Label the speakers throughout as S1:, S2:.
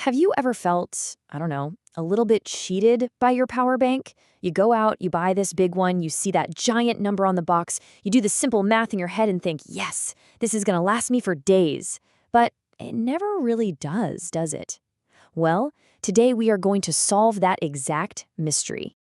S1: Have you ever felt, I don't know, a little bit cheated by your power bank? You go out, you buy this big one, you see that giant number on the box, you do the simple math in your head and think, yes, this is going to last me for days. But it never really does it? Well, today we are going to solve that exact mystery.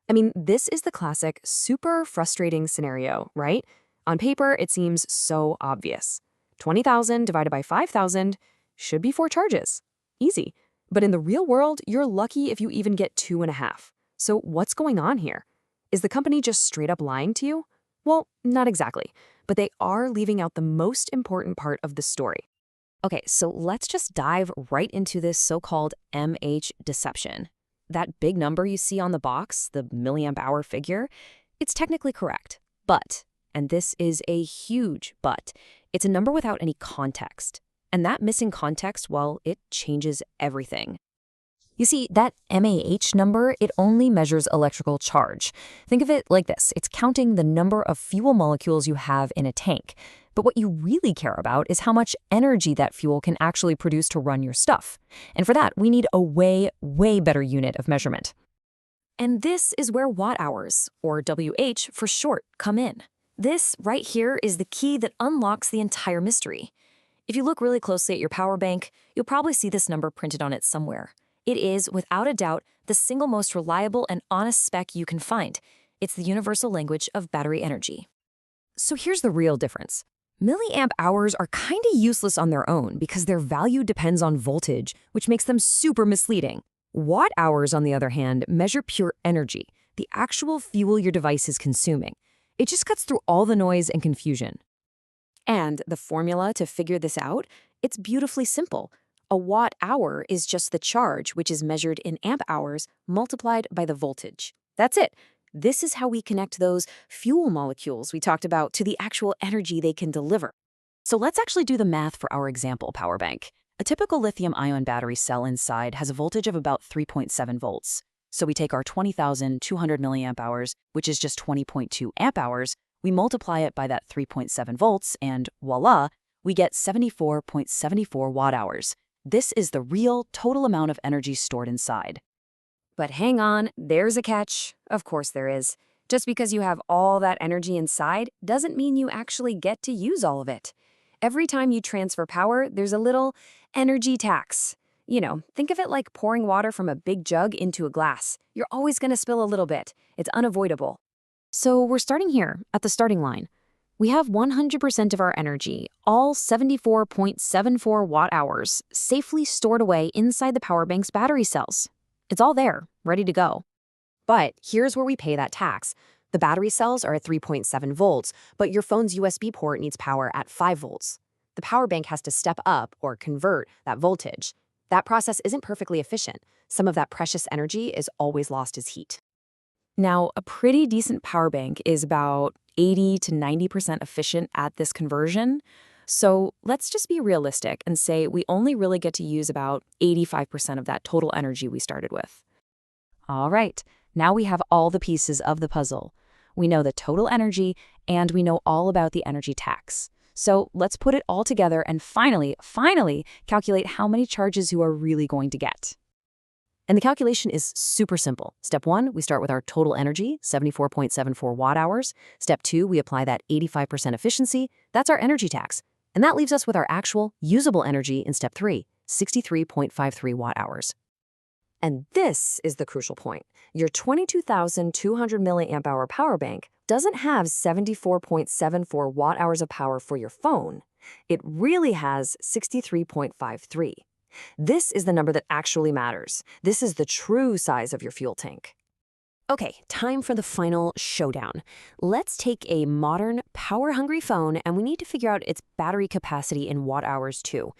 S1: I mean, this is the classic super frustrating scenario, right? On paper, it seems so obvious. 20,000 divided by 5,000 should be 4 charges. Easy. But in the real world, you're lucky if you even get 2.5. So what's going on here? Is the company just straight up lying to you? Well, not exactly, but they are leaving out the most important part of the story. Okay, so let's just dive right into this so-called MH deception. That big number you see on the box, the milliamp hour figure, it's technically correct. But, and this is a huge but, it's a number without any context. And that missing context, well, it changes everything. You see, that MAH number, it only measures electrical charge. Think of it like this. It's counting the number of fuel molecules you have in a tank. But what you really care about is how much energy that fuel can actually produce to run your stuff. And for that, we need a way better unit of measurement. And this is where watt hours, or WH for short, come in. This right here is the key that unlocks the entire mystery. If you look really closely at your power bank, you'll probably see this number printed on it somewhere. It is, without a doubt, the single most reliable and honest spec you can find. It's the universal language of battery energy. So here's the real difference. Milliamp hours are kind of useless on their own because their value depends on voltage, which makes them super misleading. Watt hours, on the other hand, measure pure energy, the actual fuel your device is consuming. It just cuts through all the noise and confusion. And the formula to figure this out, it's beautifully simple. A watt hour is just the charge, which is measured in amp hours, multiplied by the voltage. That's it. This is how we connect those fuel molecules we talked about to the actual energy they can deliver. So let's actually do the math for our example power bank. A typical lithium-ion battery cell inside has a voltage of about 3.7 volts. So we take our 20,200 milliamp hours, which is just 20.2 amp hours, we multiply it by that 3.7 volts, and voila, we get 74.74 watt hours. This is the real total amount of energy stored inside. But hang on, there's a catch. Of course there is. Just because you have all that energy inside doesn't mean you actually get to use all of it. Every time you transfer power, there's a little energy tax. You know, think of it like pouring water from a big jug into a glass. You're always going to spill a little bit. It's unavoidable. So we're starting here, at the starting line. We have 100% of our energy, all 74.74 watt hours, safely stored away inside the power bank's battery cells. It's all there, ready to go. But here's where we pay that tax. The battery cells are at 3.7 volts, but your phone's USB port needs power at 5 volts. The power bank has to step up or convert that voltage. That process isn't perfectly efficient. Some of that precious energy is always lost as heat. Now, a pretty decent power bank is about 80 to 90% efficient at this conversion. So let's just be realistic and say we only really get to use about 85% of that total energy we started with. All right, now we have all the pieces of the puzzle. We know the total energy, and we know all about the energy tax. So let's put it all together and finally calculate how many charges you are really going to get. And the calculation is super simple. Step 1, we start with our total energy, 74.74 watt hours. Step 2, we apply that 85% efficiency. That's our energy tax. And that leaves us with our actual usable energy in step 3, 63.53 watt hours. And this is the crucial point. Your 22,200 milliamp hour power bank doesn't have 74.74 watt hours of power for your phone. It really has 63.53. This is the number that actually matters. This is the true size of your fuel tank. Okay, time for the final showdown. Let's take a modern, power-hungry phone, and we need to figure out its battery capacity in watt hours too.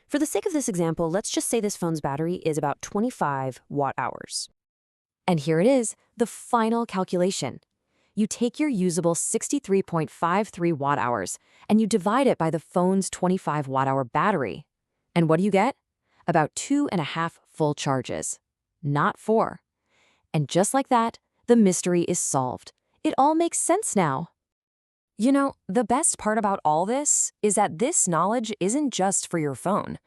S1: For the sake of this example, let's just say this phone's battery is about 25 watt hours. And here it is, the final calculation. You take your usable 63.53 watt hours, and you divide it by the phone's 25 watt hour battery. And what do you get? About 2.5 full charges, not 4. And just like that, the mystery is solved. It all makes sense now. You know, the best part about all this is that this knowledge isn't just for your phone.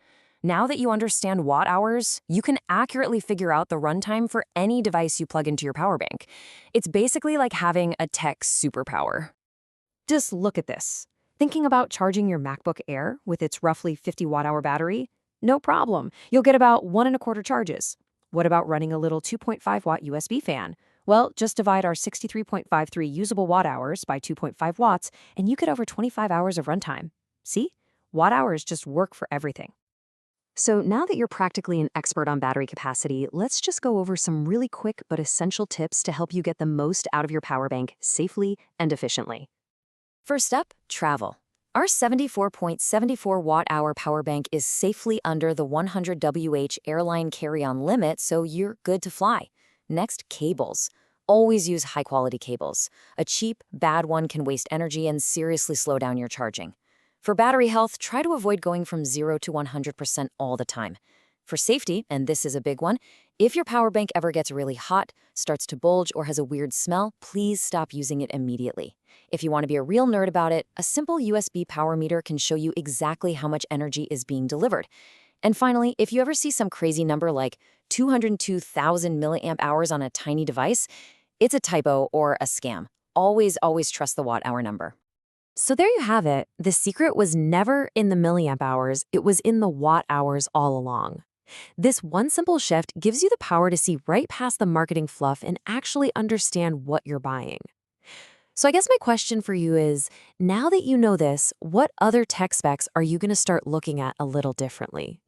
S2: Now that you understand watt hours, you can accurately figure out the runtime for any device you plug into your power bank. It's basically like having a tech superpower. Just look at this. Thinking about charging your MacBook Air with its roughly 50 watt-hour battery? No problem. You'll get about 1.25 charges. What about running a little 2.5 watt USB fan? Well, just divide our 63.53 usable watt hours by 2.5 watts, and you get over 25 hours of runtime. See? Watt hours just work for everything. So now that you're practically an expert on battery capacity, let's just go over some really quick but essential tips to help you get the most out of your power bank safely and efficiently. First up, travel. Our 74.74 watt-hour power bank is safely under the 100 WH airline carry-on limit, so you're good to fly. Next, cables. Always use high-quality cables. A cheap, bad one can waste energy and seriously slow down your charging. For battery health, try to avoid going from 0 to 100% all the time. For safety, and this is a big one, if your power bank ever gets really hot, starts to bulge, or has a weird smell, please stop using it immediately. If you want to be a real nerd about it, a simple USB power meter can show you exactly how much energy is being delivered. And finally, if you ever see some crazy number like 202,000 milliamp hours on a tiny device, it's a typo or a scam. Always trust the watt-hour number. So there you have it. The secret was never in the milliamp hours, it was in the watt hours all along. This one simple shift gives you the power to see right past the marketing fluff and actually understand what you're buying. So I guess my question for you is, now that you know this, what other tech specs are you going to start looking at a little differently?